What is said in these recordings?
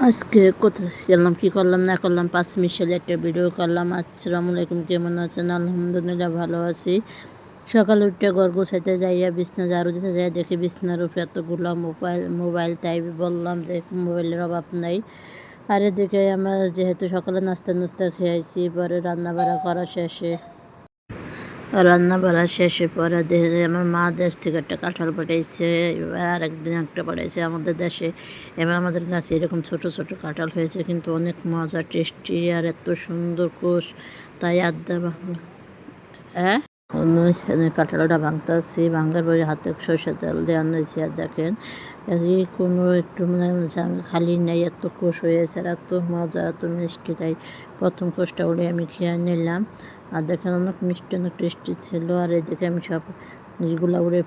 আজকে কোথায় গেলাম, কী করলাম না করলাম, 5 মিনিট একটা ভিডিও করলাম। আসসালামু আলাইকুম, কেমন আছেন? আলহামদুলিল্লাহ ভালো আছি। সকালে উঠে ঘর গোছাইতে যাইয়া বিছনা ঝাড়ু দিতে যাই, দেখি বিছনার উপরে এতগুলো মোবাইল তাই বললাম যে মোবাইলের অভাব নাই। আর এদিকে আমরা যেহেতু সকালে নাস্তা খেয়েছি, পরে রান্না বাড়া শেষে পরে দেখে আমার মা দেশ থেকে একটা কাঁঠাল পাঠাইছে, এবার আরেকদিন একটা পাঠাইছে আমাদের দেশে। এবার আমাদের গাছে এরকম ছোট ছোট কাঁঠাল হয়েছে, কিন্তু অনেক মজা, টেস্টি, আর এত সুন্দর কোষ। তাই আড্ডা হ্যাঁ, কাঁঠালটা ভাঙতেছি, ভাঙার পরে হাতে সরষের তেল দিয়ে আনাইছি। আর দেখেন কোনো একটু মনে হচ্ছে খালি নেই, এত কোষ হয়েছে আর এত মজা, এত মিষ্টি। তাই প্রথম কোষটা উড়ে আমি খেয়ে নিলাম। আর দেখেন অনেক মিষ্টি, অনেক টেস্টি ছিল। আর এদিকে আমি সব জিনিসগুলো উড়ে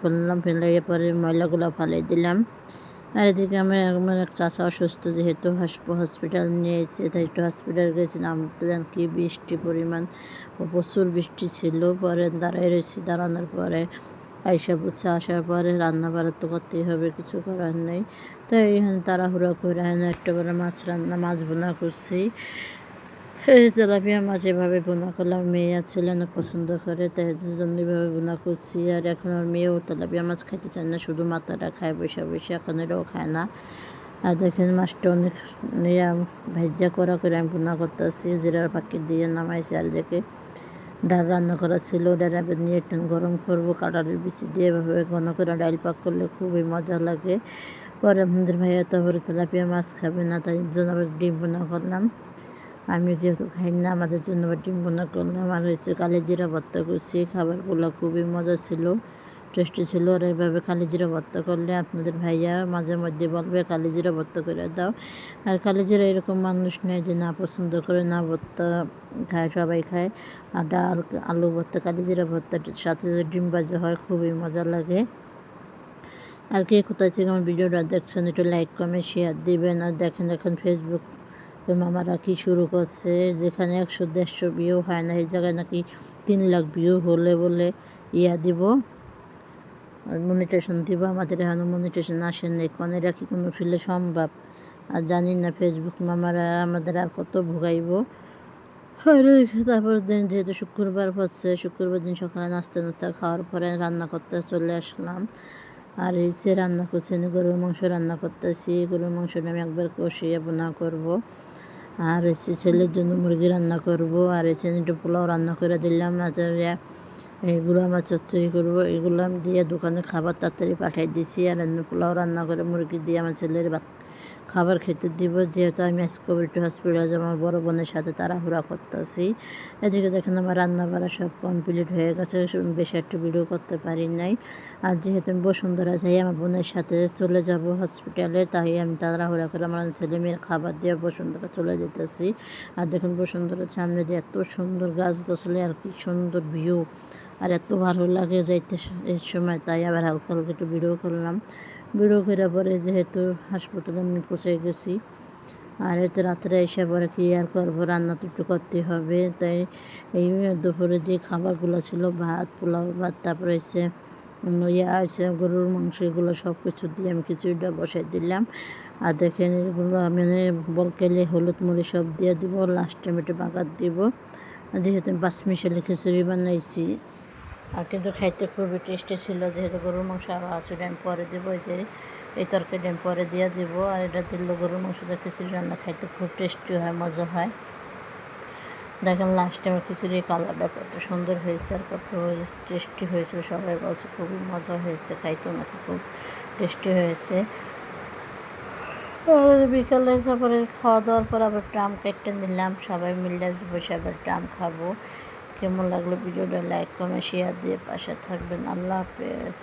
ফেলে পরে ময়লাগুলো ফালাই দিলাম। আর এদিকে আমার এক চাচা অসুস্থ, যেহেতু হসপিটাল নিয়েছে, তাই একটু হসপিটাল গেছিলাম। কি বৃষ্টি পরিমাণ, প্রচুর বৃষ্টি ছিল। পরে দাঁড়াই রয়েছি, দাঁড়ানোর পরে আইসা বুঝছে, আসার পরে রান্না বাড়া তো করতেই হবে, কিছু করার নেই। তো এইখানে তাড়াহুড়া করে একটা মাছ বোনা করছি। এই তেলাপিয়া মাছ এভাবে বোনা করলাম, মেয়ে আর ছেলে অনেক পছন্দ করে, তাই জন্য এভাবে বোনা করছি। আর এখন আর মেয়েও তেলাপিয়া মাছ খাইতে চায় না, শুধু মাথাটা খায় বসে বসে, এখন এটাও খায় না। আর দেখেন মাছটা অনেক ভাজ্যা করা করে আমি বোনা করতেছি, জিরার পাখি দিয়ে নামাইছি। আর দেখে ডাল রান্না করা ছিল, ডাল নিয়ে একটু গরম করবো, কাঁঠালের বিচি দিয়ে এভাবে ঘন করে ডাল পাক করলে খুবই মজা লাগে। পরে আমাদের ভাইয়া তারপরে তেলাপিয়া মাছ খাবে না, তাই জন্য আবার ডিম বোনা করলাম। আমি যেহেতু খাই না, আমাদের জন্য আবার ডিম বোনা করলাম। আর হচ্ছে কালি জিরা ভর্তা করছি, খাবারগুলো খুবই মজা ছিল, টেস্টি ছিল। আর এইভাবে কালি জিরা ভর্তা করলে আপনাদের ভাইয়া মাঝে মধ্যে বলবে কালি জিরা ভর্তা করে দাও। আর কালি জিরা এরকম মানুষ নেই যে না পছন্দ করে না, ভর্তা খায়, সবাই খায়। আর ডাল, আলু ভর্তা, কালি জিরা ভর্তার সাথে যদি ডিম ভাজা হয় খুবই মজা লাগে। আর কে কোথায় থেকে আমার ভিডিওটা দেখছেন একটু লাইক কমেন্ট শেয়ার দিবেন। আর দেখেন এখন ফেসবুক মামারা কি শুরু করছে, যেখানে 100-150 ভিউ হয় না, এই জায়গায় নাকি 3 লাখ ভিউ হলে বলে দিব, মনিটেশন দিব। আমাদের এখনও মনিটেশন আসেনি, কোন এটা কি কোনো ফিলে সম্ভব? আর জানি না ফেসবুক মামারা আমাদের আর কত ভোগাইব। আর তারপর দিন যেহেতু শুক্রবার হচ্ছে, শুক্রবার দিন সকালে নাস্তা খাওয়ার পরে রান্না করতে চলে আসলাম। আর এসে রান্না করছি, গরুর মাংস রান্না করতেছি। গরুর মাংসটা আমি একবার কষিয়ে বোনা করব। আর হচ্ছে ছেলের জন্য মুরগি রান্না করব। আর হচ্ছে একটু পোলাও রান্না করে দিলাম। এগুলো আমার চচ্চড়ি করবো, এগুলো আমি দিয়ে দোকানে খাবার তাড়াতাড়ি পাঠিয়ে দিছি। আর পোলাও রান্না করে মুরগি দিয়ে আমার ছেলের খাবার খেতে দিব, যেহেতু আমি আজকে একটু হসপিটালে যাবো, আমার বড় বোনের সাথে তাড়াহুড়া করতেছি। এদিকে দেখেন আমার রান্না বাড়া সব কমপ্লিট হয়ে গেছে, বেশি একটা ভিডিও করতে পারি নাই। আর যেহেতু আমি বসুন্ধরা যাই আমার বোনের সাথে চলে যাব হসপিটালে, তাই আমি তাড়াহুড়া করে আমার ছেলে মেয়ের খাবার দিয়ে বসুন্ধরা চলে যেতেছি। আর দেখুন বসুন্ধরার সামনে দিয়ে এত সুন্দর গাছগাছালি, আর কি সুন্দর ভিউ, আর এত ভালো লাগে যাইতে এই সময়, তাই আবার হালকা হালকা একটু ভিডিও করলাম। ভিডিও করে পরে যেহেতু হাসপাতালে আমি পৌঁছে গেছি, আর এতে রাত্রে এসে পরে কি আর করবো, রান্না তো একটু করতে হবে। তাই এই দুপুরে যে খাবারগুলো ছিল, ভাত, পোলাও ভাত, তারপরে এসে আছে গরুর মাংস, এগুলো সব কিছু দিয়ে আমি খিচুড়িটা বসাই দিলাম। আর দেখেন এগুলো আমি বলকেলে হলুদ মরিচ সব দিয়ে দিব, লাস্টে আমি একটু বাগার দিব। যেহেতু আমি 5 মিশালি খিচুড়ি বানাইছি, আর কিন্তু খাইতে খুবই টেস্টি ছিল। যেহেতু গরুর মাংস আরও আছে, আমি পরে দেবো, এই তরকারিটা আমি পরে দিয়ে দেবো। আর এটা দিল গরুর মাংসটা খিচুড়ি রান্না খাইতে খুব টেস্টি হয়, মজা হয়। দেখেন লাস্ট টাইমের খিচুড়ির কালারটা কত সুন্দর হয়েছে আর কত টেস্টি হয়েছিল, সবাই বলছে খুবই মজা হয়েছে, খাইতেও নাকি খুব টেস্টি হয়েছে। বিকালে তারপরে খাওয়া দাওয়ার পর আবার ট্রাম কেটে নিলাম, সবাই মিলে বসে আবার ট্রাম খাবো। কেমন লাগলো ভিডিওটা লাইক কমেন্ট শেয়ার দিয়ে পাশে থাকবেন। আল্লাহ হাফেজ।